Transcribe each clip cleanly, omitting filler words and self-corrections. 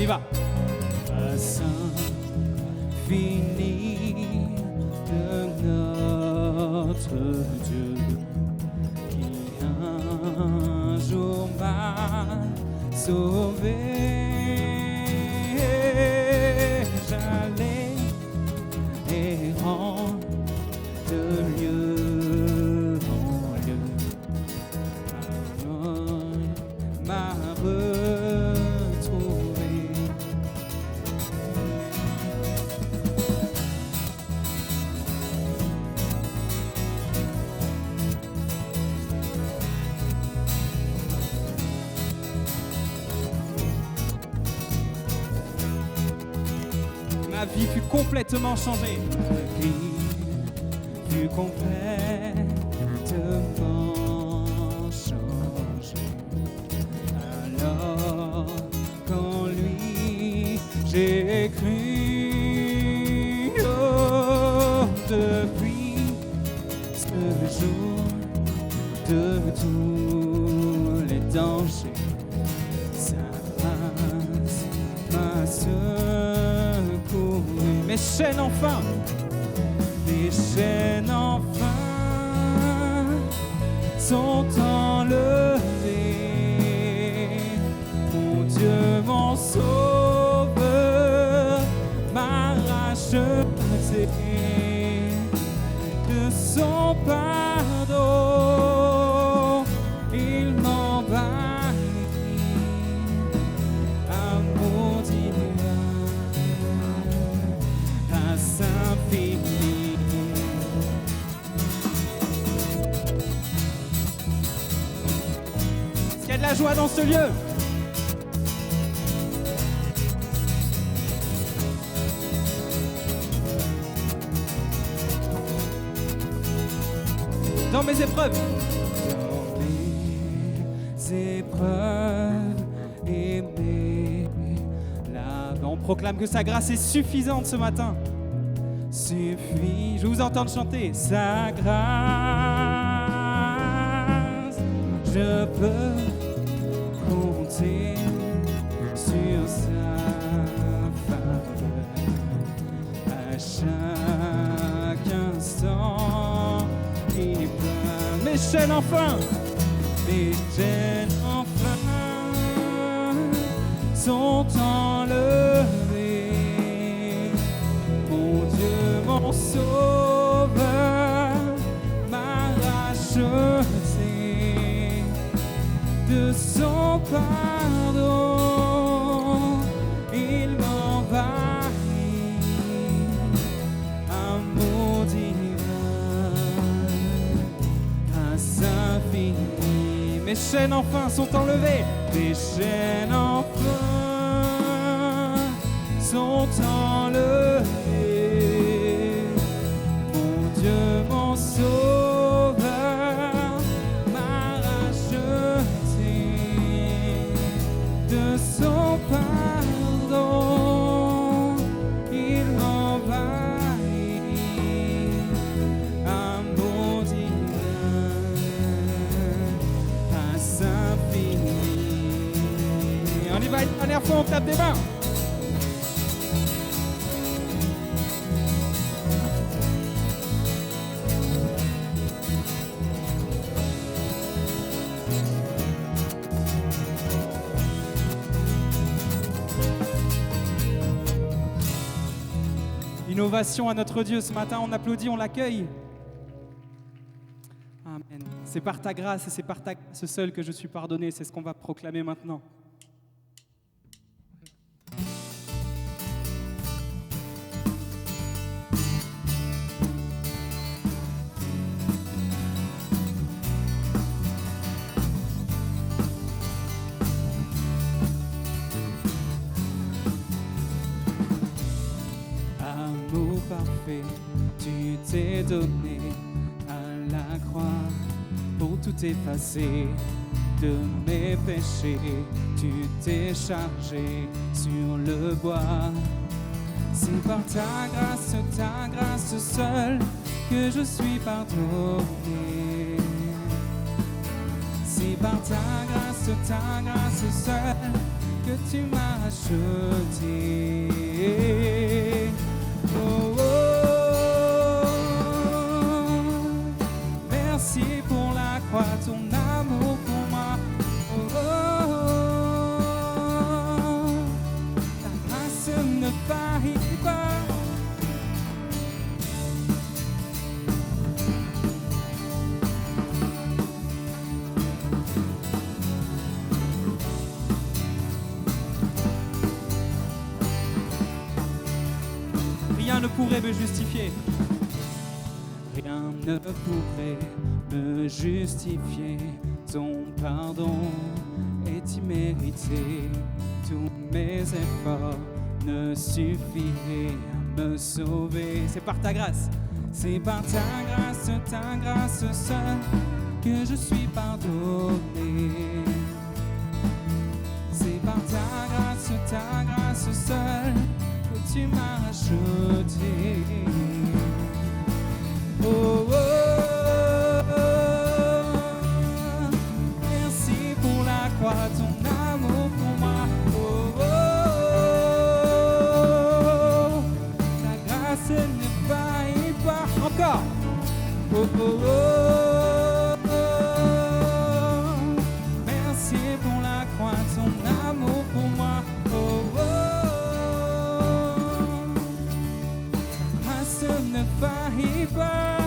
y va. Fini de notre Dieu qui un jour m'a sauvé. J'allais errant de lieu en lieu, alors m'a retrouvé. Ma vie fut complètement changée. Ma vie fut complètement changée. Alors qu'en lui j'ai cru, oh, depuis ce jour de tous les dangers, sa grâce m'a secouru. Mes chaînes enfin, les chaînes enfin sont enlevées. Mon Dieu, mon sauveur, m'a racheté de son pardon. Il m'envahit, amour divin, grâce infinie. Est-ce qu'il y a de la joie dans ce lieu? Dans mes épreuves. Dans mes épreuves aimées, là, on proclame que sa grâce est suffisante ce matin. Suffit, je vous entends chanter. Sa grâce, je peux compter sur sa faveur à chaque instant. Mes chaînes enfin, mes chaînes enfin sont enlevées. Mon Dieu, mon sauveur, m'a racheté de son pardon. Il m'envahit, amour divin, grâce infinie. Mes chaînes enfin sont enlevées. Mes chaînes enfin sont enlevées. Mon Dieu, mon sauveur, m'a racheté de son pardon. Il m'envahit, amour divin, grâce infinie. On y va une dernière fois, on tape des mains. Innovation à notre Dieu ce matin, on applaudit, on l'accueille. Amen. C'est par ta grâce et c'est par ta grâce seule que je suis pardonné, c'est ce qu'on va proclamer maintenant. Amour parfait, tu t'es donné à la croix pour tout effacer de mes péchés. Tu t'es chargé sur le bois. C'est par ta grâce seule que je suis pardonné. C'est par ta grâce seule que tu m'as acheté. Oh, oh, merci pour la croix, ton amour pour moi. Oh, oh, ta grâce ne faillit pas. Rien ne pourrait me justifier. Rien ne pourrait me justifier. Ton pardon est immérité. Tous mes efforts ne suffiraient à me sauver. C'est par ta grâce seule que je suis pardonné. C'est par ta grâce seule que tu m'as acheté. Oh, oh, oh, merci pour la croix, ton amour pour moi. Oh, oh, oh, ta grâce ne faillit pas. Encore. Oh, oh, oh, oh, merci pour la croix, ton amour pour moi. Oh, oh, ne faillit pas.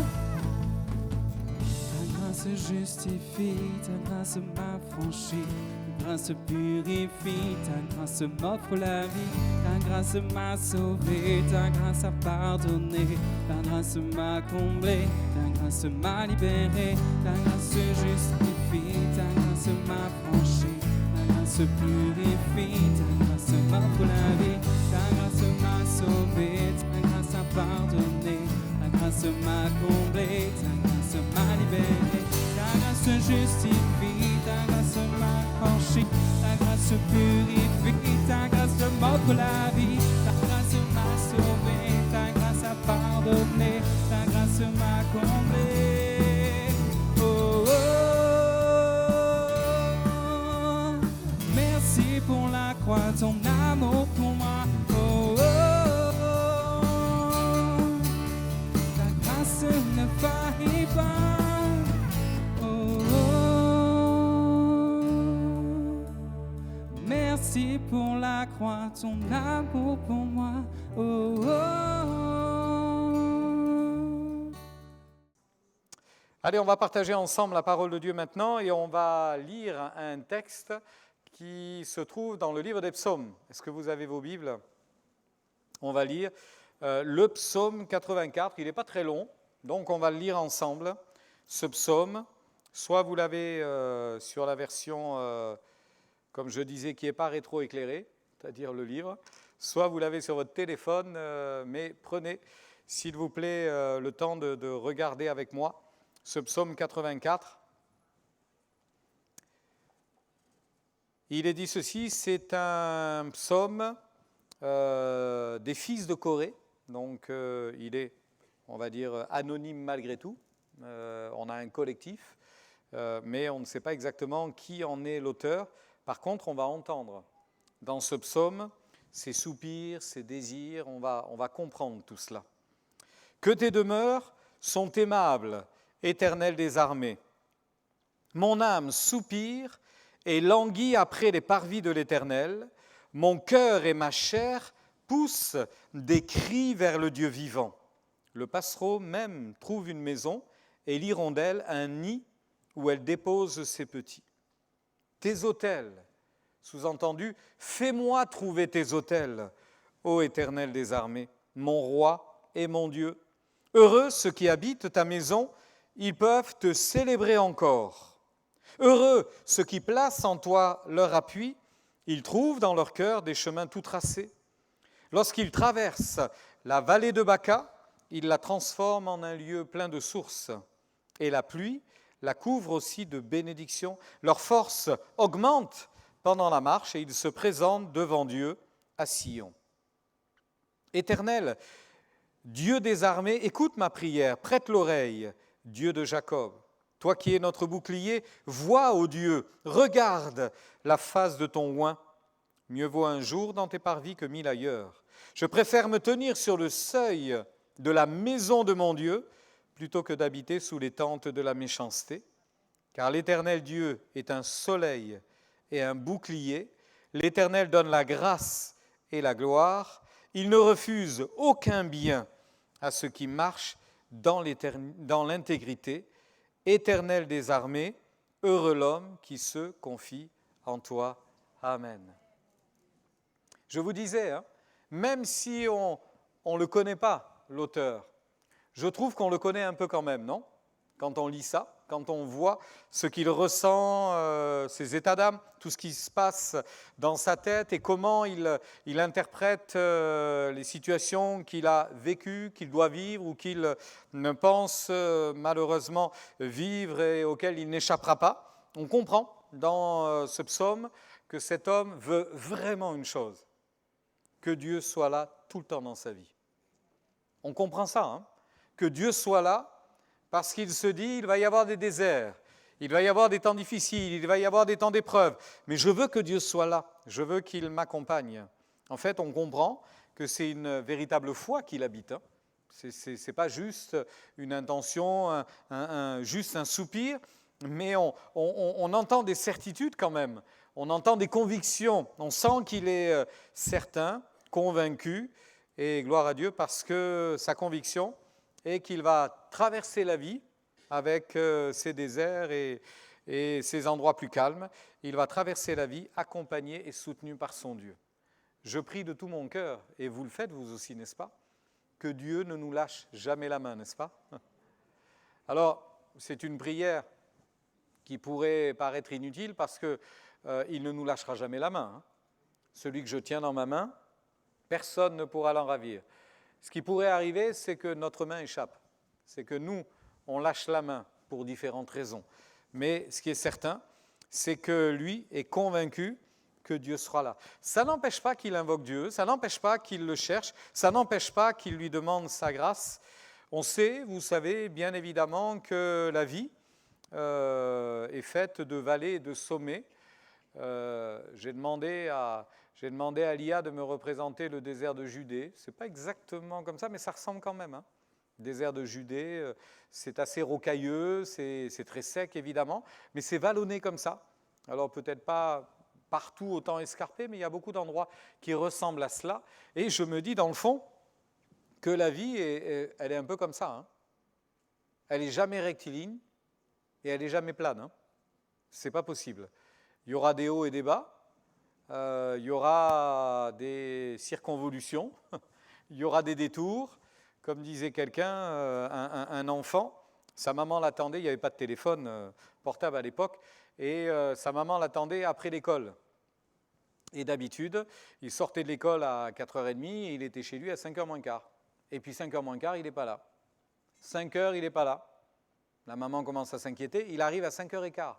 Ta grâce justifie, ta grâce m'affranchit, ta grâce purifie, ta grâce m'offre la vie, ta grâce m'a sauvé, ta grâce a pardonné, ta grâce m'a comblé, ta grâce m'a libéré, ta grâce justifie, ta grâce m'affranchit, ta grâce purifie, ta grâce m'offre la vie, ta grâce m'a sauvé, ta grâce a pardonné, ta grâce m'a comblé, ta grâce m'a libéré, ta grâce justifie, ta grâce m'affranchit, ta grâce purifie, ta grâce m'offre la vie, ta grâce m'a sauvé, ta grâce a pardonné, ta grâce m'a comblé. Oh, oh, oh, merci pour la croix, ton amour pour moi. Oh, oh, ne faillit pas. Oh, oh, merci pour la croix, ton amour pour moi. Oh, oh. Allez, on va partager ensemble la parole de Dieu maintenant et on va lire un texte qui se trouve dans le livre des psaumes. Est-ce que vous avez vos Bibles? On va lire le psaume 84, il n'est pas très long. Donc on va le lire ensemble, ce psaume. Soit vous l'avez sur la version, comme je disais, qui n'est pas rétro-éclairée, c'est-à-dire le livre, soit vous l'avez sur votre téléphone, mais prenez, s'il vous plaît, le temps de regarder avec moi ce psaume 84. Il est dit ceci, c'est un psaume des fils de Corée, donc il est, on va dire, anonyme malgré tout. On a un collectif, mais on ne sait pas exactement qui en est l'auteur. Par contre, on va entendre dans ce psaume ses soupirs, ses désirs, on va comprendre tout cela. Que tes demeures sont aimables, Éternel des armées. Mon âme soupire et languit après les parvis de l'Éternel. Mon cœur et ma chair poussent des cris vers le Dieu vivant. Le passereau même trouve une maison et l'hirondelle un nid où elle dépose ses petits. Tes autels, sous-entendu, fais-moi trouver tes autels, ô Éternel des armées, mon roi et mon Dieu. Heureux ceux qui habitent ta maison, ils peuvent te célébrer encore. Heureux ceux qui placent en toi leur appui, ils trouvent dans leur cœur des chemins tout tracés. Lorsqu'ils traversent la vallée de Baca, ils la transforment en un lieu plein de sources. Et la pluie la couvre aussi de bénédictions. Leur force augmente pendant la marche et ils se présentent devant Dieu à Sion. Éternel, Dieu des armées, écoute ma prière, prête l'oreille, Dieu de Jacob. Toi qui es notre bouclier, vois, ô Dieu, regarde la face de ton oint. Mieux vaut un jour dans tes parvis que 1000 ailleurs. Je préfère me tenir sur le seuil de la maison de mon Dieu plutôt que d'habiter sous les tentes de la méchanceté. Car l'Éternel Dieu est un soleil et un bouclier. L'Éternel donne la grâce et la gloire. Il ne refuse aucun bien à ceux qui marchent dans l'intégrité. Éternel des armées, heureux l'homme qui se confie en toi. Amen. Je vous disais, même si on ne le connaît pas, l'auteur, je trouve qu'on le connaît un peu quand même, non? Quand on lit ça, quand on voit ce qu'il ressent, ses états d'âme, tout ce qui se passe dans sa tête et comment il interprète les situations qu'il a vécues, qu'il doit vivre ou qu'il ne pense malheureusement vivre et auxquelles il n'échappera pas. On comprend dans ce psaume que cet homme veut vraiment une chose, que Dieu soit là tout le temps dans sa vie. On comprend ça, que Dieu soit là, parce qu'il se dit, il va y avoir des déserts, il va y avoir des temps difficiles, il va y avoir des temps d'épreuve, mais je veux que Dieu soit là, je veux qu'il m'accompagne. En fait, on comprend que c'est une véritable foi qu'il habite. Ce n'est pas juste une intention, juste un soupir, mais on entend des certitudes quand même, on entend des convictions, on sent qu'il est certain, convaincu, et gloire à Dieu parce que sa conviction est qu'il va traverser la vie avec ses déserts et ses endroits plus calmes. Il va traverser la vie accompagné et soutenu par son Dieu. Je prie de tout mon cœur, et vous le faites vous aussi, n'est-ce pas, que Dieu ne nous lâche jamais la main, n'est-ce pas? Alors, c'est une prière qui pourrait paraître inutile parce qu'il ne nous lâchera jamais la main. Celui que je tiens dans ma main, personne ne pourra l'en ravir. Ce qui pourrait arriver, c'est que notre main échappe. C'est que nous, on lâche la main pour différentes raisons. Mais ce qui est certain, c'est que lui est convaincu que Dieu sera là. Ça n'empêche pas qu'il invoque Dieu, ça n'empêche pas qu'il le cherche, ça n'empêche pas qu'il lui demande sa grâce. On sait, vous savez bien évidemment que la vie est faite de vallées et de sommets. J'ai demandé à l'IA de me représenter le désert de Judée. Ce n'est pas exactement comme ça, mais ça ressemble quand même. Le désert de Judée, c'est assez rocailleux, c'est très sec évidemment, mais c'est vallonné comme ça. Alors peut-être pas partout autant escarpé, mais il y a beaucoup d'endroits qui ressemblent à cela. Et je me dis dans le fond que la vie, elle est un peu comme ça. Elle n'est jamais rectiligne et elle n'est jamais plane. Ce n'est pas possible. Il y aura des hauts et des bas. Il y aura des circonvolutions, il y aura des détours. Comme disait quelqu'un, un enfant, sa maman l'attendait, il n'y avait pas de téléphone portable à l'époque, et sa maman l'attendait après l'école. Et d'habitude, il sortait de l'école à 4h30 et il était chez lui à 5h moins quart. Et puis 5h moins quart, il n'est pas là. 5h, il n'est pas là. La maman commence à s'inquiéter, il arrive à 5h15.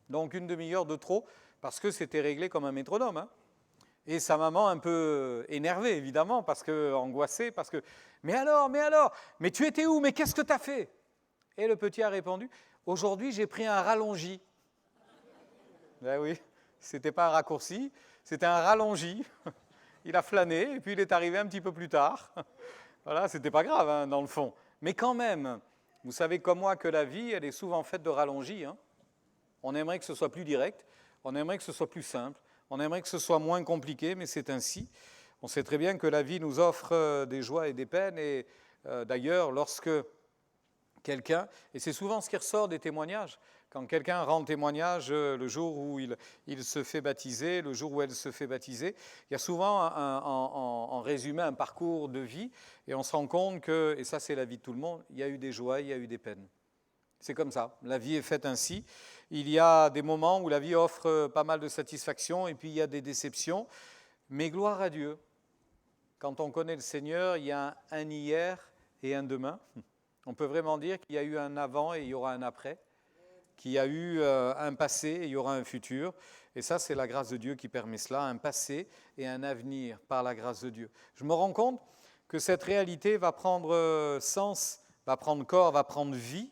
Donc une demi-heure de trop, parce que c'était réglé comme un métronome. Et sa maman un peu énervée, évidemment, parce que angoissée, parce que « Mais alors, mais tu étais où? Mais qu'est-ce que tu as fait ?» Et le petit a répondu « Aujourd'hui, j'ai pris un rallongi. » Ben oui, c'était pas un raccourci, c'était un rallongi. Il a flâné, et puis il est arrivé un petit peu plus tard. Voilà, c'était pas grave, dans le fond. Mais quand même, vous savez comme moi que la vie, elle est souvent faite de rallongis. On aimerait que ce soit plus direct, on aimerait que ce soit plus simple, on aimerait que ce soit moins compliqué, mais c'est ainsi. On sait très bien que la vie nous offre des joies et des peines, et d'ailleurs, lorsque quelqu'un, et c'est souvent ce qui ressort des témoignages, quand quelqu'un rend témoignage le jour où il se fait baptiser, le jour où elle se fait baptiser, il y a souvent en résumé un parcours de vie, et on se rend compte que, et ça c'est la vie de tout le monde, il y a eu des joies, il y a eu des peines. C'est comme ça, la vie est faite ainsi. Il y a des moments où la vie offre pas mal de satisfaction et puis il y a des déceptions. Mais gloire à Dieu, quand on connaît le Seigneur, il y a un hier et un demain. On peut vraiment dire qu'il y a eu un avant et il y aura un après, qu'il y a eu un passé et il y aura un futur. Et ça, c'est la grâce de Dieu qui permet cela, un passé et un avenir par la grâce de Dieu. Je me rends compte que cette réalité va prendre sens, va prendre corps, va prendre vie,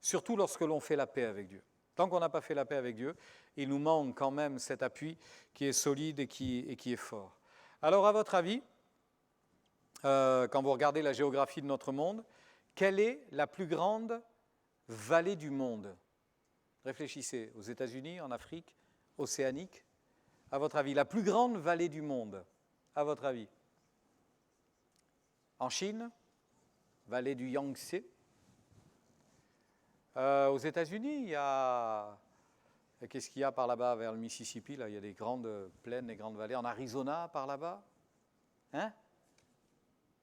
surtout lorsque l'on fait la paix avec Dieu. Tant qu'on n'a pas fait la paix avec Dieu, il nous manque quand même cet appui qui est solide et qui est fort. Alors, à votre avis, quand vous regardez la géographie de notre monde, quelle est la plus grande vallée du monde? Réfléchissez, aux États-Unis, en Afrique, océanique. À votre avis, la plus grande vallée du monde, à votre avis? En Chine, vallée du Yangtze. Aux États-Unis, il y a... Qu'est-ce qu'il y a par là-bas, vers le Mississippi? Là, il y a des grandes plaines, des grandes vallées. En Arizona, par là-bas? Hein?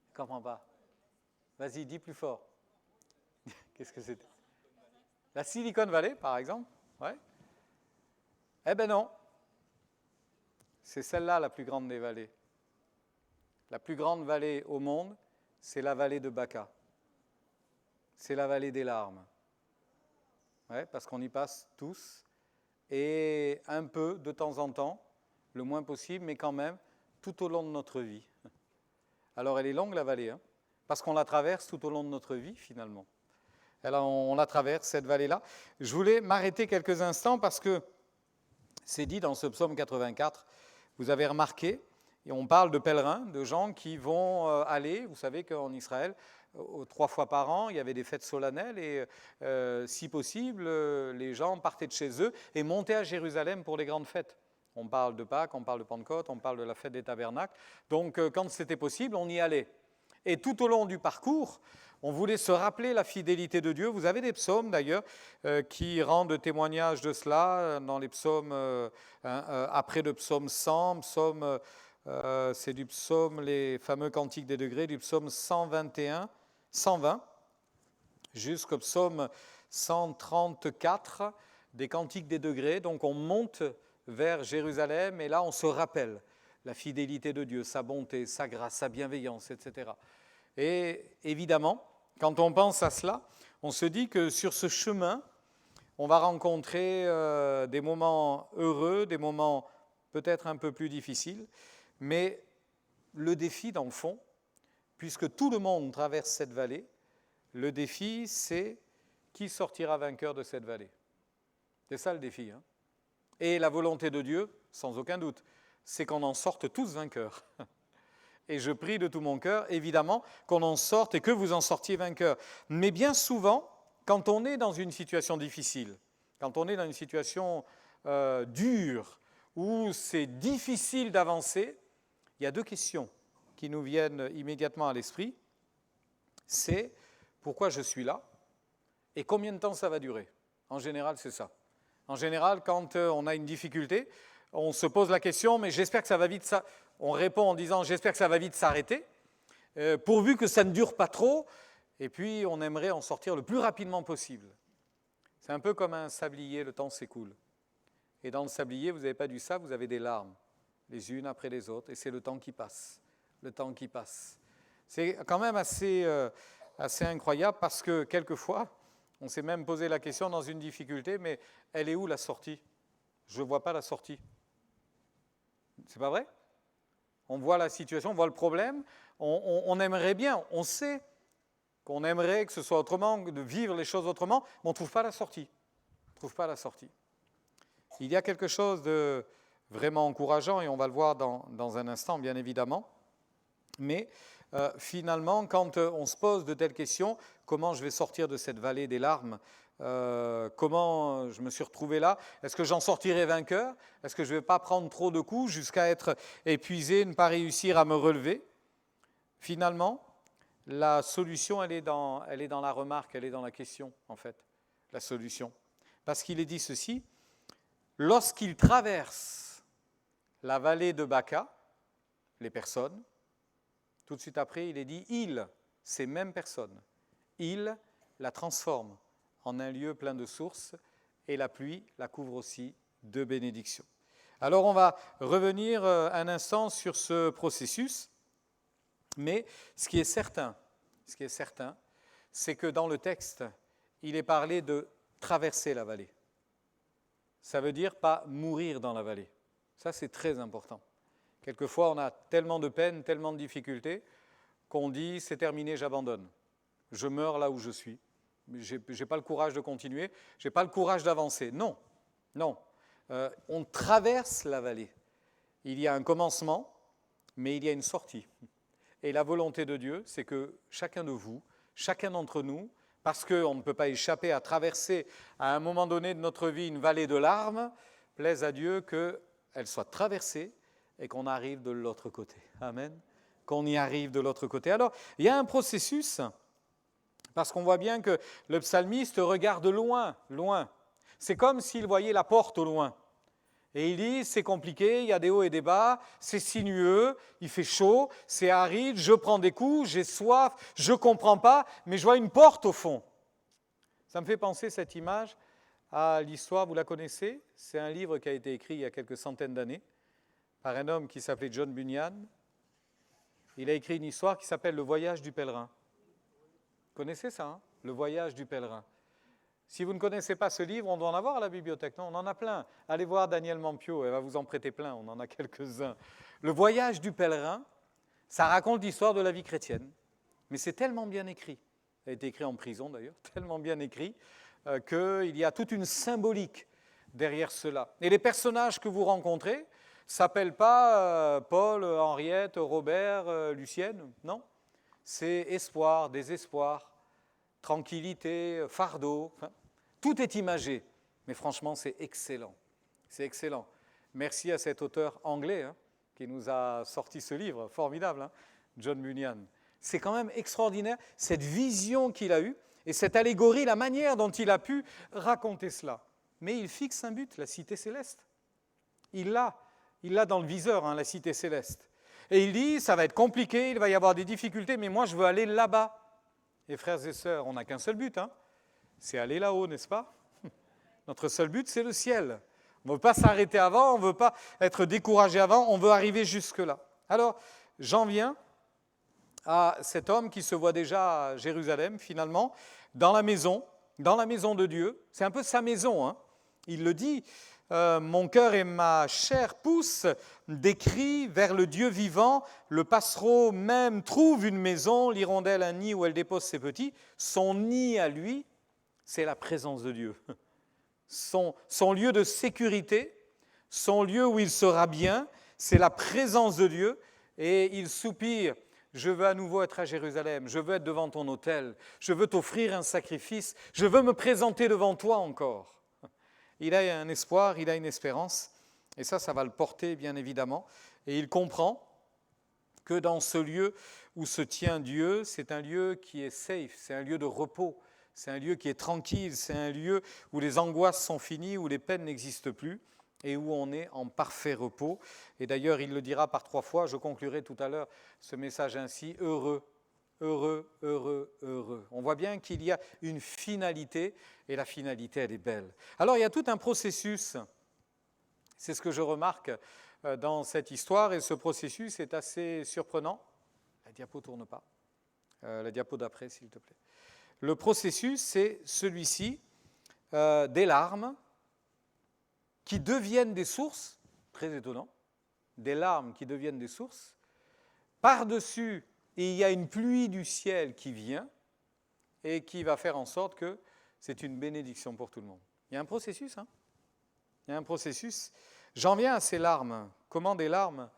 Je ne comprends pas. Vas-y, dis plus fort. Qu'est-ce que c'était? La Silicon Valley, par exemple? Ouais. Eh bien non. C'est celle-là la plus grande des vallées. La plus grande vallée au monde, c'est la vallée de Baca. C'est la vallée des larmes. Ouais, parce qu'on y passe tous. Et un peu, de temps en temps, le moins possible, mais quand même, tout au long de notre vie. Alors elle est longue, la vallée, hein, parce qu'on la traverse tout au long de notre vie, finalement. Alors on la traverse, cette vallée-là. Je voulais m'arrêter quelques instants parce que c'est dit dans ce psaume 84, vous avez remarqué, et on parle de pèlerins, de gens qui vont aller, vous savez qu'en Israël, 3 fois par an, il y avait des fêtes solennelles et si possible, les gens partaient de chez eux et montaient à Jérusalem pour les grandes fêtes. On parle de Pâques, on parle de Pentecôte, on parle de la fête des tabernacles. Donc quand c'était possible, on y allait. Et tout au long du parcours, on voulait se rappeler la fidélité de Dieu. Vous avez des psaumes d'ailleurs qui rendent témoignage de cela dans les psaumes, après le psaume 100, c'est du psaume, les fameux cantiques des degrés, du psaume 120 jusqu'au psaume 134 des cantiques des degrés. Donc on monte vers Jérusalem et là on se rappelle la fidélité de Dieu, sa bonté, sa grâce, sa bienveillance, etc. Et évidemment, quand on pense à cela, on se dit que sur ce chemin, on va rencontrer des moments heureux, des moments peut-être un peu plus difficiles, mais le défi dans le fond, puisque tout le monde traverse cette vallée, le défi c'est qui sortira vainqueur de cette vallée. C'est ça le défi, hein. Et la volonté de Dieu, sans aucun doute, c'est qu'on en sorte tous vainqueurs. Et je prie de tout mon cœur, évidemment, qu'on en sorte et que vous en sortiez vainqueurs. Mais bien souvent, quand on est dans une situation difficile, quand on est dans une situation dure, où c'est difficile d'avancer, il y a 2 questions qui nous viennent immédiatement à l'esprit. C'est pourquoi je suis là et combien de temps ça va durer. En général, c'est ça. En général, quand on a une difficulté, on se pose la question, mais j'espère que ça va vite. On répond en disant, j'espère que ça va vite s'arrêter, pourvu que ça ne dure pas trop, et puis on aimerait en sortir le plus rapidement possible. C'est un peu comme un sablier, le temps s'écoule. Et dans le sablier, vous n'avez pas du sable, vous avez des larmes, les unes après les autres, et c'est le temps qui passe, le temps qui passe. C'est quand même assez incroyable, parce que quelquefois, on s'est même posé la question dans une difficulté, mais elle est où la sortie? Je ne vois pas la sortie. C'est pas vrai? On voit la situation, on voit le problème, on aimerait bien, on sait qu'on aimerait que ce soit autrement, de vivre les choses autrement, mais on ne trouve pas la sortie. On ne trouve pas la sortie. Il y a quelque chose de vraiment encourageant, et on va le voir dans un instant, bien évidemment, mais finalement, quand on se pose de telles questions, comment je vais sortir de cette vallée des larmes, comment je me suis retrouvé là, est-ce que j'en sortirai vainqueur, est-ce que je ne vais pas prendre trop de coups jusqu'à être épuisé, ne pas réussir à me relever? Finalement, la solution, elle est dans la remarque, elle est dans la question, en fait, la solution. Parce qu'il est dit ceci, lorsqu'ils traversent la vallée de Baca, les personnes, tout de suite après, il est dit, ils, ces mêmes personnes, ils la transforment en un lieu plein de sources, et la pluie la couvre aussi de bénédictions. Alors on va revenir un instant sur ce processus, mais ce qui est certain, c'est que dans le texte, il est parlé de traverser la vallée. Ça veut dire pas mourir dans la vallée. Ça, c'est très important. Quelquefois, on a tellement de peines, tellement de difficultés, qu'on dit, c'est terminé, j'abandonne. Je meurs là où je suis. je n'ai pas le courage de continuer, je n'ai pas le courage d'avancer. Non, non. On traverse la vallée. Il y a un commencement, mais il y a une sortie. Et la volonté de Dieu, c'est que chacun de vous, chacun d'entre nous, parce qu'on ne peut pas échapper à traverser à un moment donné de notre vie une vallée de larmes, plaise à Dieu qu'elle soit traversée et qu'on arrive de l'autre côté. Amen. Qu'on y arrive de l'autre côté. Alors, il y a un processus, parce qu'on voit bien que le psalmiste regarde loin, loin. C'est comme s'il voyait la porte au loin. Et il dit, c'est compliqué, il y a des hauts et des bas, c'est sinueux, il fait chaud, c'est aride, je prends des coups, j'ai soif, je ne comprends pas, mais je vois une porte au fond. Ça me fait penser, cette image, à l'histoire, vous la connaissez, c'est un livre qui a été écrit il y a quelques centaines d'années par un homme qui s'appelait John Bunyan. Il a écrit une histoire qui s'appelle « Le voyage du pèlerin ». Vous connaissez ça, hein ? Le voyage du pèlerin. Si vous ne connaissez pas ce livre, on doit en avoir à la bibliothèque, non ? On en a plein. Allez voir Daniel Mampio, elle va vous en prêter plein, on en a quelques-uns. Le voyage du pèlerin, ça raconte l'histoire de la vie chrétienne, mais c'est tellement bien écrit, ça a été écrit en prison d'ailleurs, tellement bien écrit, qu'il y a toute une symbolique derrière cela. Et les personnages que vous rencontrez ne s'appellent pas Paul, Henriette, Robert, Lucienne, non ? C'est espoir, désespoir, tranquillité, fardeau, enfin, tout est imagé, mais franchement, c'est excellent. C'est excellent. Merci à cet auteur anglais qui nous a sorti ce livre, formidable, hein, John Bunyan. C'est quand même extraordinaire, cette vision qu'il a eue, et cette allégorie, la manière dont il a pu raconter cela. Mais il fixe un but, la cité céleste. Il l'a dans le viseur, hein, la cité céleste. Et il dit, ça va être compliqué, il va y avoir des difficultés, mais moi, je veux aller là-bas. Et frères et sœurs, on n'a qu'un seul but, hein, c'est aller là-haut, n'est-ce pas ? Notre seul but, c'est le ciel. On ne veut pas s'arrêter avant, on ne veut pas être découragé avant, on veut arriver jusque-là. Alors, j'en viens à cet homme qui se voit déjà à Jérusalem, finalement, dans la maison de Dieu. C'est un peu sa maison, hein. Il le dit, mon cœur et ma chair poussent des cris vers le Dieu vivant. Le passereau même trouve une maison, l'hirondelle un nid où elle dépose ses petits. Son nid à lui, c'est la présence de Dieu. Son lieu de sécurité, son lieu où il sera bien, c'est la présence de Dieu. Et il soupire, je veux à nouveau être à Jérusalem, je veux être devant ton autel, je veux t'offrir un sacrifice, je veux me présenter devant toi encore. Il a un espoir, il a une espérance, et ça va le porter bien évidemment. Et il comprend que dans ce lieu où se tient Dieu, c'est un lieu qui est safe, c'est un lieu de repos, c'est un lieu qui est tranquille, c'est un lieu où les angoisses sont finies, où les peines n'existent plus, et où on est en parfait repos. Et d'ailleurs, il le dira par 3 fois, je conclurai tout à l'heure ce message ainsi, heureux. Heureux, heureux, heureux. On voit bien qu'il y a une finalité, et la finalité, elle est belle. Alors, il y a tout un processus, c'est ce que je remarque dans cette histoire, et ce processus est assez surprenant. La diapo ne tourne pas. La diapo d'après, s'il te plaît. Le processus, c'est celui-ci, des larmes qui deviennent des sources, très étonnant, des larmes qui deviennent des sources, par-dessus. Et il y a une pluie du ciel qui vient et qui va faire en sorte que c'est une bénédiction pour tout le monde. Il y a un processus, hein ? Il y a un processus. J'en viens à ces larmes. Comment des larmes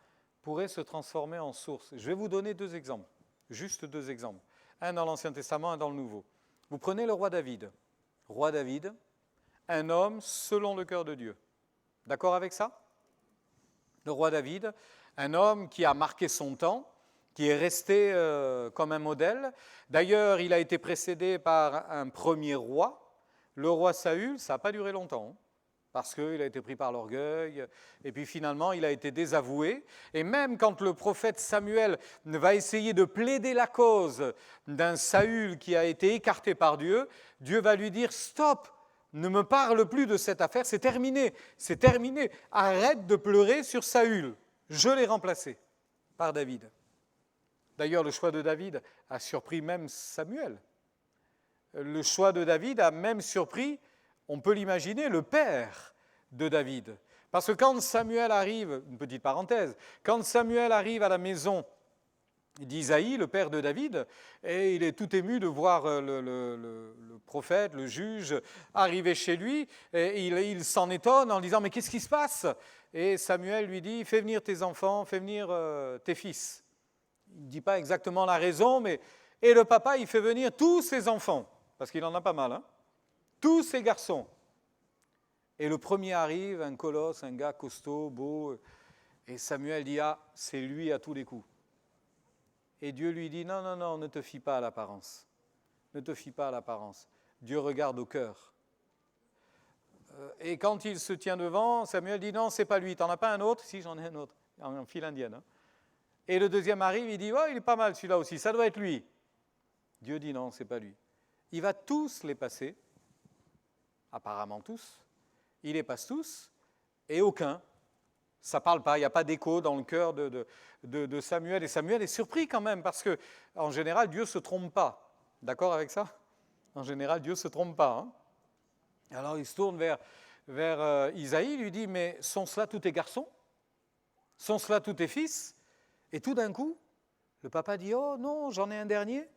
pourraient se transformer en source ? Je vais vous donner 2 exemples, juste 2 exemples. Un dans l'Ancien Testament, un dans le Nouveau. Vous prenez le roi David. Roi David, un homme selon le cœur de Dieu. D'accord avec ça ? Le roi David, un homme qui a marqué son temps, qui est resté comme un modèle. D'ailleurs, il a été précédé par un premier roi, le roi Saül. Ça n'a pas duré longtemps, parce qu'il a été pris par l'orgueil, et puis finalement, il a été désavoué. Et même quand le prophète Samuel va essayer de plaider la cause d'un Saül qui a été écarté par Dieu, Dieu va lui dire « Stop, ne me parle plus de cette affaire, c'est terminé, arrête de pleurer sur Saül, je l'ai remplacé par David ». D'ailleurs, le choix de David a surpris même Samuel. Le choix de David a même surpris, on peut l'imaginer, le père de David. Parce que quand Samuel arrive, une petite parenthèse, quand Samuel arrive à la maison d'Isaïe, le père de David, et il est tout ému de voir le prophète, le juge, arriver chez lui, et il s'en étonne en disant « Mais qu'est-ce qui se passe ?» Et Samuel lui dit « Fais venir tes enfants, fais venir tes fils. » Il ne dit pas exactement la raison, mais... Et le papa, il fait venir tous ses enfants, parce qu'il en a pas mal, hein, tous ses garçons. Et le premier arrive, un colosse, un gars costaud, beau, et Samuel dit « Ah, c'est lui à tous les coups. » Et Dieu lui dit, non, non, non, ne te fie pas à l'apparence. Ne te fie pas à l'apparence. Dieu regarde au cœur. Et quand il se tient devant, Samuel dit, non, c'est pas lui. T'en as pas un autre? Si, j'en ai un autre, en file indienne. Hein. Et le deuxième arrive, il dit, oh, il est pas mal celui-là aussi, ça doit être lui. Dieu dit, non, c'est pas lui. Il va tous les passer, apparemment tous. Il les passe tous, et aucun. Ça ne parle pas, il n'y a pas d'écho dans le cœur de Samuel. Et Samuel est surpris quand même, parce qu'en général, Dieu ne se trompe pas. D'accord avec ça? En général, Dieu ne se trompe pas. Hein. Alors il se tourne vers Isaïe, il lui dit, mais sont cela tous tes garçons? Sont cela tous tes fils? Et tout d'un coup, le papa dit, oh non, j'en ai un dernier,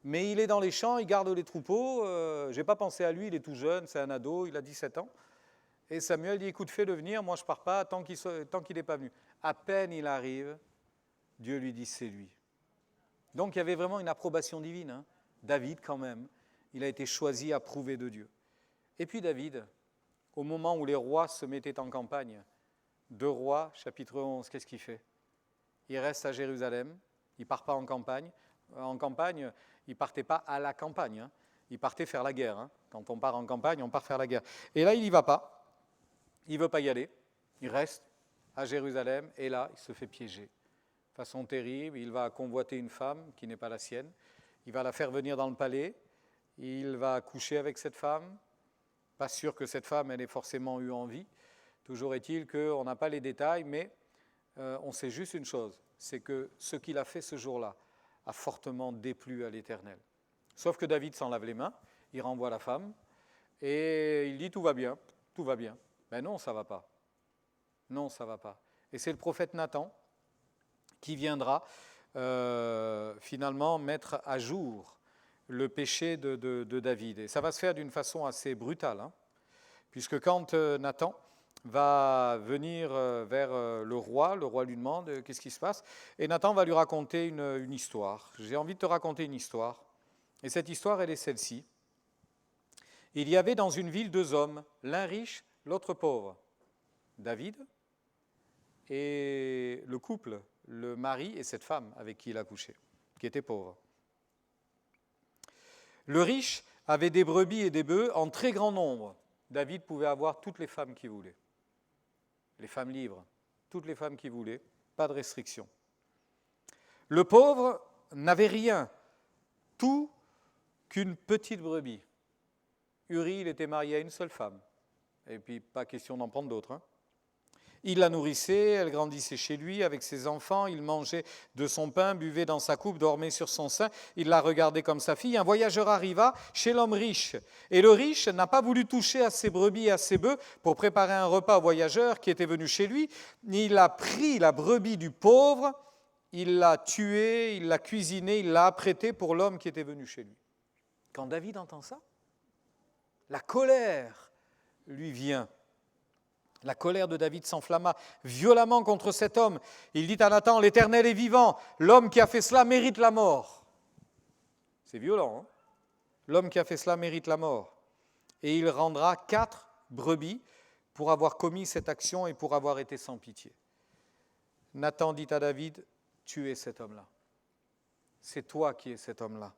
mais il est dans les champs, il garde les troupeaux, je n'ai pas pensé à lui, il est tout jeune, c'est un ado, il a 17 ans. Et Samuel dit, écoute, fais-le venir, moi je ne pars pas tant qu'il n'est pas venu. À peine il arrive, Dieu lui dit, c'est lui. Donc il y avait vraiment une approbation divine. Hein. David, quand même, il a été choisi, approuvé de Dieu. Et puis David, au moment où les rois se mettaient en campagne, 2 Rois, chapitre 11, qu'est-ce qu'il fait? Il reste à Jérusalem, il ne part pas en campagne. En campagne, il ne partait pas à la campagne, hein. Il partait faire la guerre. Hein. Quand on part en campagne, on part faire la guerre. Et là, il n'y va pas. Il ne veut pas y aller, il reste à Jérusalem et là, il se fait piéger. De façon terrible, il va convoiter une femme qui n'est pas la sienne, il va la faire venir dans le palais, il va coucher avec cette femme, pas sûr que cette femme elle ait forcément eu envie, toujours est-il qu'on n'a pas les détails, mais on sait juste une chose, c'est que ce qu'il a fait ce jour-là a fortement déplu à l'Éternel. Sauf que David s'en lave les mains, il renvoie la femme et il dit tout va bien, tout va bien. Ben non, ça ne va pas. Non, ça ne va pas. Et c'est le prophète Nathan qui viendra finalement mettre à jour le péché de David. Et ça va se faire d'une façon assez brutale, hein, puisque quand Nathan va venir vers le roi lui demande qu'est-ce qui se passe, et Nathan va lui raconter une histoire. J'ai envie de te raconter une histoire, et cette histoire, elle est celle-ci. Il y avait dans une ville 2 hommes, l'un riche, l'autre pauvre, David et le couple, le mari et cette femme avec qui il a couché, qui était pauvre. Le riche avait des brebis et des bœufs en très grand nombre. David pouvait avoir toutes les femmes qu'il voulait. Les femmes libres, toutes les femmes qu'il voulait, pas de restriction. Le pauvre n'avait rien, tout qu'une petite brebis. Uri, il était marié à une seule femme. Et puis, pas question d'en prendre d'autres. Hein. Il la nourrissait, elle grandissait chez lui avec ses enfants, il mangeait de son pain, buvait dans sa coupe, dormait sur son sein, il la regardait comme sa fille. Un voyageur arriva chez l'homme riche. Et le riche n'a pas voulu toucher à ses brebis et à ses bœufs pour préparer un repas au voyageur qui était venu chez lui. Il a pris la brebis du pauvre, il l'a tuée, il l'a cuisinée, il l'a apprêtée pour l'homme qui était venu chez lui. Quand David entend ça, la colère lui vient. La colère de David s'enflamma violemment contre cet homme. Il dit à Nathan, l'Éternel est vivant, l'homme qui a fait cela mérite la mort. C'est violent, hein? L'homme qui a fait cela mérite la mort. Et il rendra 4 brebis pour avoir commis cette action et pour avoir été sans pitié. Nathan dit à David, tu es cet homme-là. C'est toi qui es cet homme-là.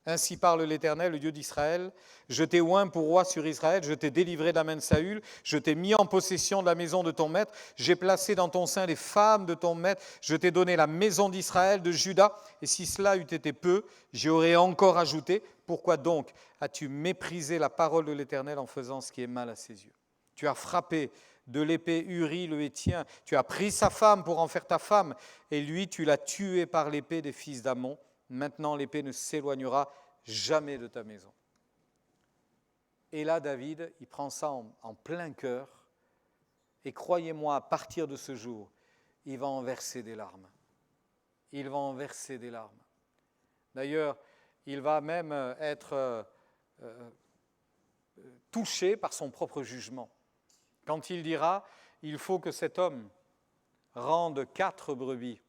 Ainsi parle l'Éternel, le Dieu d'Israël. Je t'ai oint pour roi sur Israël, je t'ai délivré de la main de Saül, je t'ai mis en possession de la maison de ton maître, j'ai placé dans ton sein les femmes de ton maître, je t'ai donné la maison d'Israël, de Juda, et si cela eût été peu, j'y aurais encore ajouté. Pourquoi donc as-tu méprisé la parole de l'Éternel en faisant ce qui est mal à ses yeux? Tu as frappé de l'épée Uri le Héthien, tu as pris sa femme pour en faire ta femme, et lui tu l'as tué par l'épée des fils d'Ammon. Maintenant, l'épée ne s'éloignera jamais de ta maison. Et là, David, il prend ça en plein cœur. Et croyez-moi, à partir de ce jour, il va en verser des larmes. il va en verser des larmes. D'ailleurs, il va même être touché par son propre jugement. Quand il dira, il faut que cet homme rende 4 brebis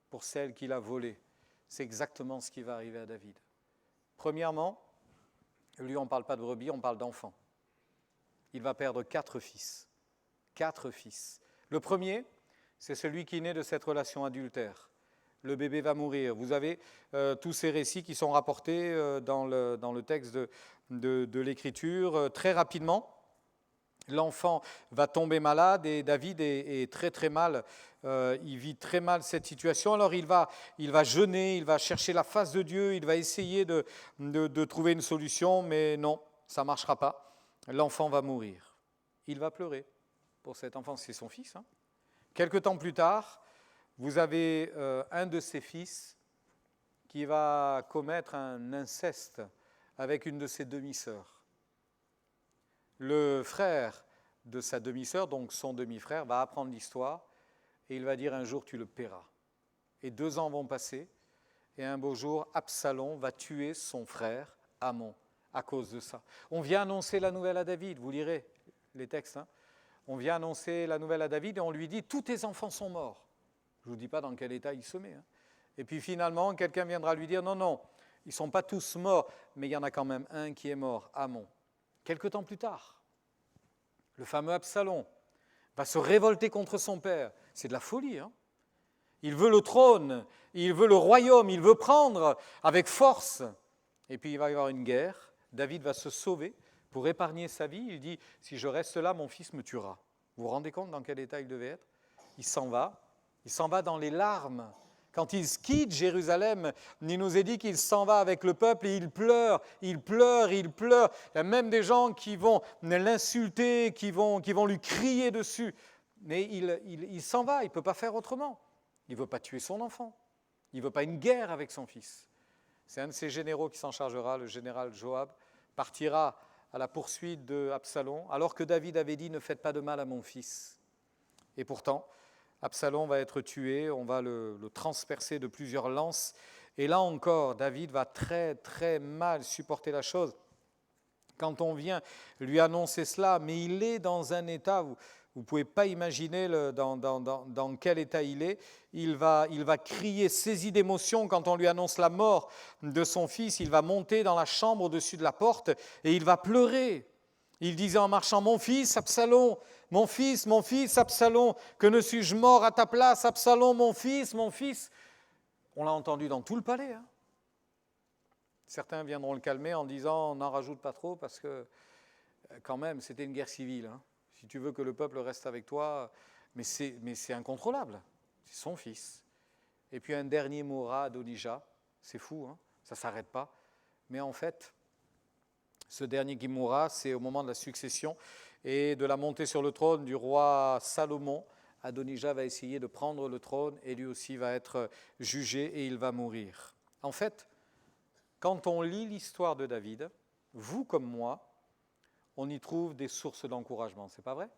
pour celles qu'il a volées. C'est exactement ce qui va arriver à David. Premièrement, lui, on ne parle pas de brebis, on parle d'enfants. Il va perdre 4 fils. 4 fils. Le premier, c'est celui qui naît de cette relation adultère. Le bébé va mourir. Vous avez tous ces récits qui sont rapportés dans le texte de l'Écriture. Très rapidement, l'enfant va tomber malade et David est très très mal. Il vit très mal cette situation. Alors il va jeûner, il va chercher la face de Dieu, il va essayer de trouver une solution, mais non, ça ne marchera pas. L'enfant va mourir. Il va pleurer pour cet enfant, c'est son fils. Quelque temps plus tard, vous avez un de ses fils qui va commettre un inceste avec une de ses demi-sœurs. Le frère de sa demi-sœur, donc son demi-frère, va apprendre l'histoire et il va dire un jour tu le paieras. Et 2 ans vont passer et un beau jour, Absalom va tuer son frère Amnon à cause de ça. On vient annoncer la nouvelle à David, vous lirez les textes. On vient annoncer la nouvelle à David et on lui dit tous tes enfants sont morts. Je ne vous dis pas dans quel état il se met. Et puis finalement, quelqu'un viendra lui dire non, ils ne sont pas tous morts, mais il y en a quand même un qui est mort, Amnon. Quelque temps plus tard, le fameux Absalom va se révolter contre son père. C'est de la folie. Il veut le trône, il veut le royaume, il veut prendre avec force. Et puis il va y avoir une guerre. David va se sauver pour épargner sa vie. Il dit, si je reste là, mon fils me tuera. Vous vous rendez compte dans quel état il devait être? Il s'en va dans les larmes. Quand il quitte Jérusalem, il nous est dit qu'il s'en va avec le peuple et il pleure. Il y a même des gens qui vont l'insulter, qui vont lui crier dessus. Mais il s'en va, il ne peut pas faire autrement. Il ne veut pas tuer son enfant. Il ne veut pas une guerre avec son fils. C'est un de ces généraux qui s'en chargera, le général Joab, partira à la poursuite d'Absalom, alors que David avait dit « Ne faites pas de mal à mon fils ». Et pourtant, Absalom va être tué, on va le transpercer de plusieurs lances. Et là encore, David va très très mal supporter la chose. Quand on vient lui annoncer cela, mais il est dans un état, vous ne pouvez pas imaginer dans quel état il est. Il va crier, saisi d'émotion quand on lui annonce la mort de son fils. Il va monter dans la chambre au-dessus de la porte et il va pleurer. Il disait en marchant, mon fils Absalom, mon fils Absalom, que ne suis-je mort à ta place, Absalom, mon fils. On l'a entendu dans tout le palais. Certains viendront le calmer en disant, n'en rajoute pas trop parce que quand même, c'était une guerre civile. Si tu veux que le peuple reste avec toi, mais c'est incontrôlable. C'est son fils. Et puis un dernier mourra, Adonijah. C'est fou, ça ne s'arrête pas. Mais en fait, ce dernier qui mourra, c'est au moment de la succession et de la montée sur le trône du roi Salomon. Adonijah va essayer de prendre le trône et lui aussi va être jugé et il va mourir. En fait, quand on lit l'histoire de David, vous comme moi, on y trouve des sources d'encouragement, c'est pas vrai?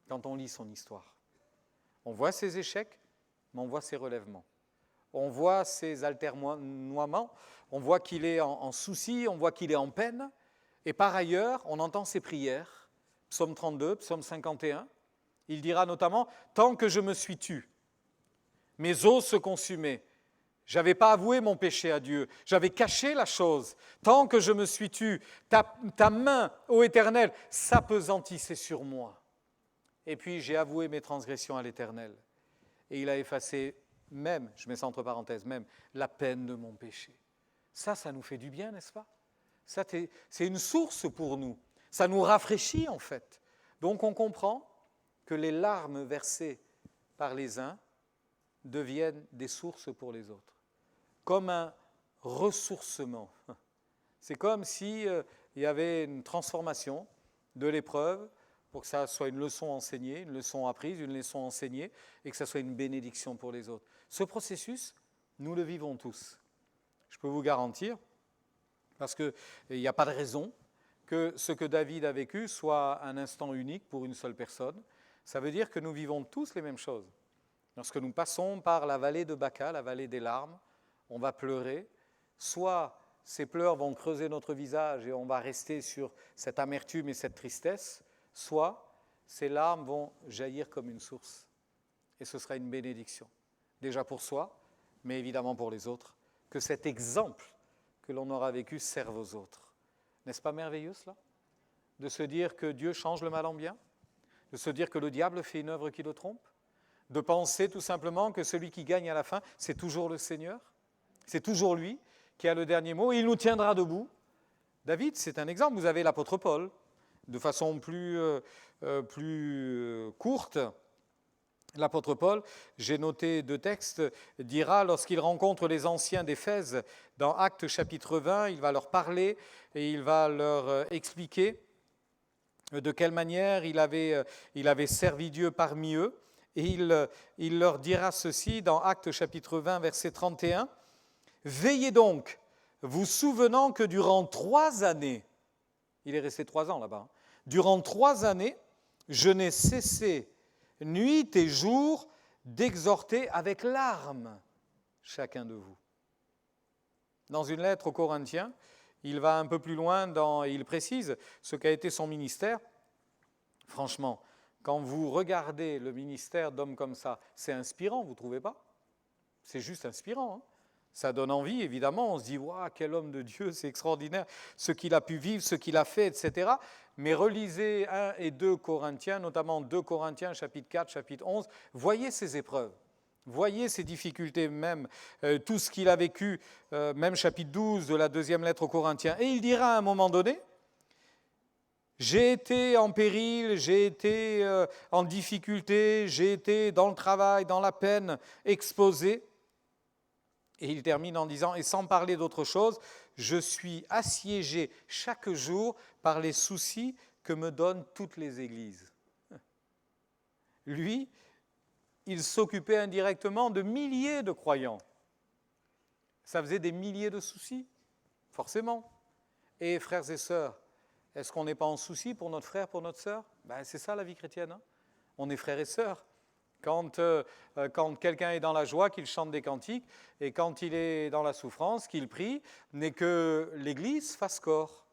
Quand on lit son histoire. On voit ses échecs, mais on voit ses relèvements. On voit ses altermoiements, on voit qu'il est en souci, on voit qu'il est en peine. Et par ailleurs, on entend ses prières, psaume 32, psaume 51. Il dira notamment, « Tant que je me suis tu, mes os se consumaient. Je n'avais pas avoué mon péché à Dieu, j'avais caché la chose. Tant que je me suis tu, ta main, ô Éternel, s'apesantissait sur moi. Et puis j'ai avoué mes transgressions à l'Éternel. Et il a effacé même, je mets ça entre parenthèses, même la peine de mon péché. » Ça nous fait du bien, n'est-ce pas? Ça, c'est une source pour nous. Ça nous rafraîchit en fait. Donc on comprend que les larmes versées par les uns deviennent des sources pour les autres. Comme un ressourcement. C'est comme s'il y avait une transformation de l'épreuve pour que ça soit une leçon enseignée, une leçon apprise, une leçon enseignée et que ça soit une bénédiction pour les autres. Ce processus, nous le vivons tous. Je peux vous garantir, parce qu'il n'y a pas de raison que ce que David a vécu soit un instant unique pour une seule personne. Ça veut dire que nous vivons tous les mêmes choses. Lorsque nous passons par la vallée de Baca, la vallée des larmes, on va pleurer. Soit ces pleurs vont creuser notre visage et on va rester sur cette amertume et cette tristesse, soit ces larmes vont jaillir comme une source. Et ce sera une bénédiction, déjà pour soi, mais évidemment pour les autres. Que cet exemple que l'on aura vécu serve aux autres. N'est-ce pas merveilleux cela? De se dire que Dieu change le mal en bien, de se dire que le diable fait une œuvre qui le trompe, de penser tout simplement que celui qui gagne à la fin, c'est toujours le Seigneur, c'est toujours lui qui a le dernier mot, et il nous tiendra debout. David, c'est un exemple. Vous avez l'apôtre Paul, de façon plus courte. L'apôtre Paul, j'ai noté 2 textes, dira, lorsqu'il rencontre les anciens d'Éphèse, dans Actes chapitre 20, il va leur parler et il va leur expliquer de quelle manière il avait servi Dieu parmi eux. Et il leur dira ceci dans Actes chapitre 20, verset 31. « Veillez donc, vous souvenant que durant 3 années, il est resté 3 ans là-bas, durant 3 années, je n'ai cessé nuit et jour d'exhorter avec larmes chacun de vous. » Dans une lettre aux Corinthiens, il va un peu plus loin et il précise ce qu'a été son ministère. Franchement, quand vous regardez le ministère d'hommes comme ça, c'est inspirant, vous ne trouvez pas? C'est juste inspirant. Hein? Ça donne envie, évidemment. On se dit, waouh, quel homme de Dieu, c'est extraordinaire, ce qu'il a pu vivre, ce qu'il a fait, etc. Mais relisez 1 et 2 Corinthiens, notamment 2 Corinthiens, chapitre 4, chapitre 11. Voyez ces épreuves, voyez ces difficultés même, tout ce qu'il a vécu, même chapitre 12 de la 2e lettre aux Corinthiens. Et il dira à un moment donné, j'ai été en péril, j'ai été en difficulté, j'ai été dans le travail, dans la peine, exposé. Et il termine en disant, et sans parler d'autre chose, je suis assiégé chaque jour par les soucis que me donnent toutes les églises. Lui, il s'occupait indirectement de milliers de croyants. Ça faisait des milliers de soucis, forcément. Et frères et sœurs, est-ce qu'on n'est pas en souci pour notre frère, pour notre sœur? C'est ça la vie chrétienne. Hein? On est frères et sœurs. Quand quelqu'un est dans la joie, qu'il chante des cantiques, et quand il est dans la souffrance, qu'il prie, n'est que l'Église fasse corps.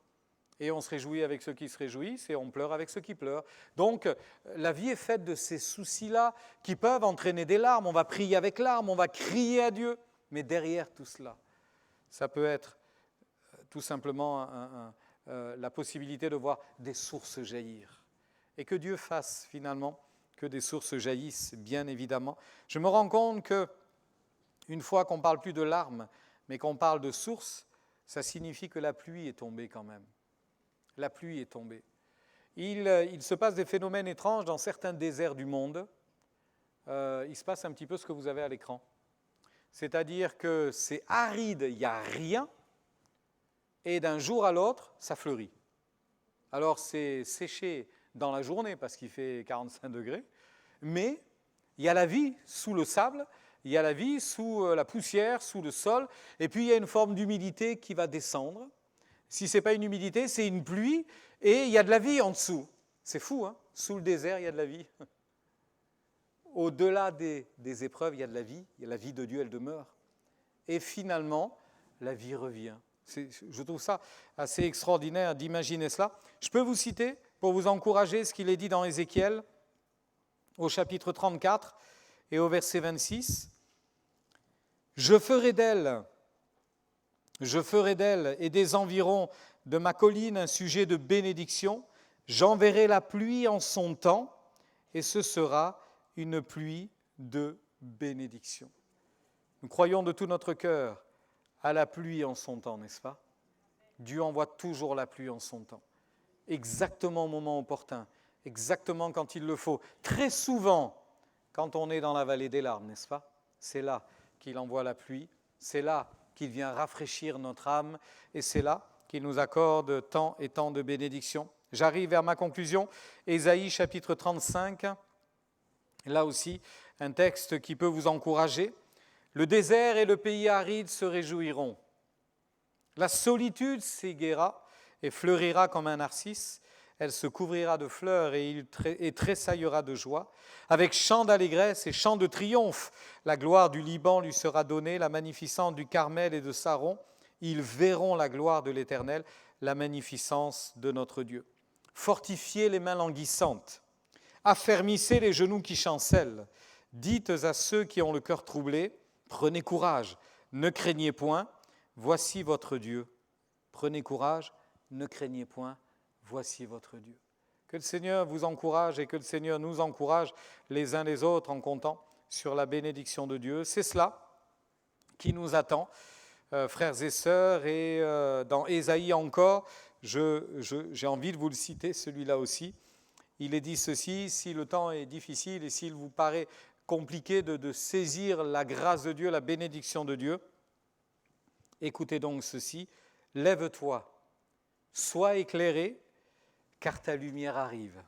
Et on se réjouit avec ceux qui se réjouissent, et on pleure avec ceux qui pleurent. Donc, la vie est faite de ces soucis-là qui peuvent entraîner des larmes. On va prier avec larmes, on va crier à Dieu. Mais derrière tout cela, ça peut être tout simplement la possibilité de voir des sources jaillir. Et que Dieu fasse finalement que des sources jaillissent, bien évidemment. Je me rends compte qu'une fois qu'on ne parle plus de larmes, mais qu'on parle de sources, ça signifie que la pluie est tombée quand même. La pluie est tombée. Il se passe des phénomènes étranges dans certains déserts du monde. Il se passe un petit peu ce que vous avez à l'écran. C'est-à-dire que c'est aride, il n'y a rien, et d'un jour à l'autre, ça fleurit. Alors c'est séché dans la journée parce qu'il fait 45 degrés, mais il y a la vie sous le sable, il y a la vie sous la poussière, sous le sol, et puis il y a une forme d'humidité qui va descendre. Si ce n'est pas une humidité, c'est une pluie, et il y a de la vie en dessous. C'est fou, hein? Sous le désert, il y a de la vie. Au-delà des épreuves, il y a de la vie de Dieu, elle demeure. Et finalement, la vie revient. Je trouve ça assez extraordinaire d'imaginer cela. Je peux vous citer, pour vous encourager, ce qu'il est dit dans Ézéchiel, au chapitre 34 et au verset 26. « Je ferai d'elle et des environs de ma colline un sujet de bénédiction. J'enverrai la pluie en son temps, et ce sera une pluie de bénédiction. » Nous croyons de tout notre cœur à la pluie en son temps, n'est-ce pas? Dieu envoie toujours la pluie en son temps, exactement au moment opportun, exactement quand il le faut. Très souvent, quand on est dans la vallée des larmes, n'est-ce pas? C'est là qu'il envoie la pluie, c'est là qu'il vient rafraîchir notre âme, et c'est là qu'il nous accorde tant et tant de bénédictions. J'arrive vers ma conclusion, Ésaïe chapitre 35, là aussi, un texte qui peut vous encourager. Le désert et le pays aride se réjouiront. La solitude s'égaiera et fleurira comme un narcisse. Elle se couvrira de fleurs et il tressaillera de joie. Avec chant d'allégresse et chant de triomphe, la gloire du Liban lui sera donnée, la magnificence du Carmel et de Saron. Ils verront la gloire de l'Éternel, la magnificence de notre Dieu. Fortifiez les mains languissantes, affermissez les genoux qui chancellent. Dites à ceux qui ont le cœur troublé, prenez courage, ne craignez point, voici votre Dieu. Prenez courage, ne craignez point, voici votre Dieu. Que le Seigneur vous encourage et que le Seigneur nous encourage les uns les autres en comptant sur la bénédiction de Dieu. C'est cela qui nous attend, frères et sœurs, et dans Ésaïe encore, j'ai envie de vous le citer, celui-là aussi. Il est dit ceci: si le temps est difficile et s'il vous paraît compliqué de saisir la grâce de Dieu, la bénédiction de Dieu, écoutez donc ceci: lève-toi, sois éclairé, car ta lumière arrive.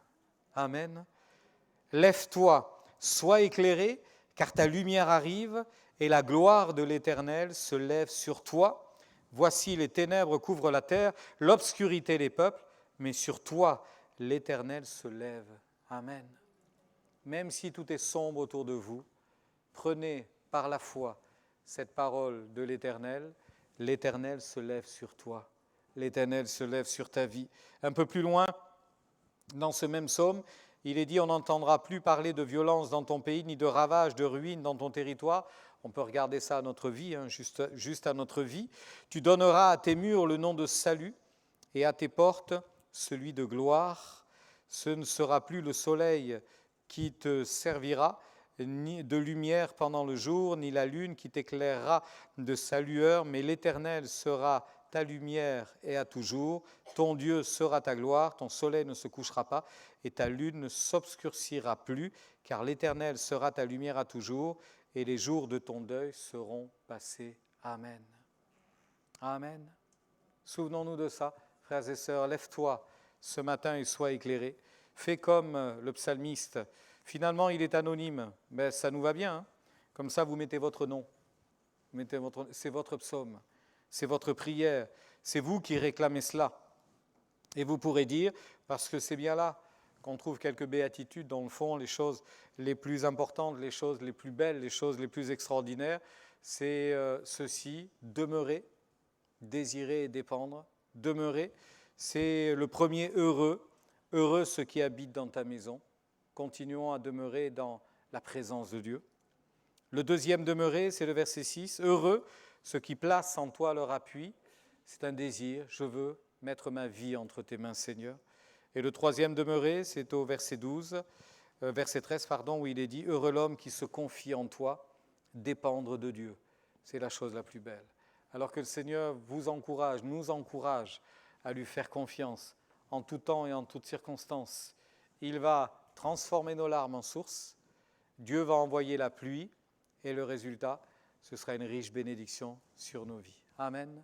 Amen. Lève-toi, sois éclairé, car ta lumière arrive, et la gloire de l'Éternel se lève sur toi. Voici, les ténèbres couvrent la terre, l'obscurité les peuples, mais sur toi, l'Éternel se lève. Amen. Même si tout est sombre autour de vous, prenez par la foi cette parole de l'Éternel. L'Éternel se lève sur toi. L'Éternel se lève sur ta vie. Un peu plus loin, dans ce même psaume, il est dit: on n'entendra plus parler de violence dans ton pays, ni de ravage, de ruine dans ton territoire. On peut regarder ça à notre vie, juste à notre vie. Tu donneras à tes murs le nom de salut et à tes portes celui de gloire. Ce ne sera plus le soleil qui te servira, ni de lumière pendant le jour, ni la lune qui t'éclairera de sa lueur, mais l'Éternel sera ta lumière et à toujours. Ton Dieu sera ta gloire, ton soleil ne se couchera pas et ta lune ne s'obscurcira plus, car l'Éternel sera ta lumière à toujours et les jours de ton deuil seront passés. Amen. Amen. Souvenons-nous de ça, frères et sœurs. Lève-toi ce matin et sois éclairé. Fais comme le psalmiste. Finalement, il est anonyme, mais ça nous va bien. Comme ça, vous mettez votre nom. C'est votre psaume, c'est votre prière, c'est vous qui réclamez cela. Et vous pourrez dire, parce que c'est bien là qu'on trouve quelques béatitudes, dans le fond, les choses les plus importantes, les choses les plus belles, les choses les plus extraordinaires, c'est ceci: demeurer, désirer et dépendre. Demeurer, c'est le premier heureux, heureux ceux qui habitent dans ta maison. Continuons à demeurer dans la présence de Dieu. Le deuxième demeurer, c'est le verset 6. Heureux ceux qui placent en toi leur appui. C'est un désir, je veux mettre ma vie entre tes mains, Seigneur. Et le troisième demeurer, c'est au verset 13, où il est dit: heureux l'homme qui se confie en toi, dépendre de Dieu. C'est la chose la plus belle. Alors que le Seigneur vous encourage, nous encourage à lui faire confiance en tout temps et en toutes circonstances. Il va transformer nos larmes en source, Dieu va envoyer la pluie et le résultat, ce sera une riche bénédiction sur nos vies. Amen.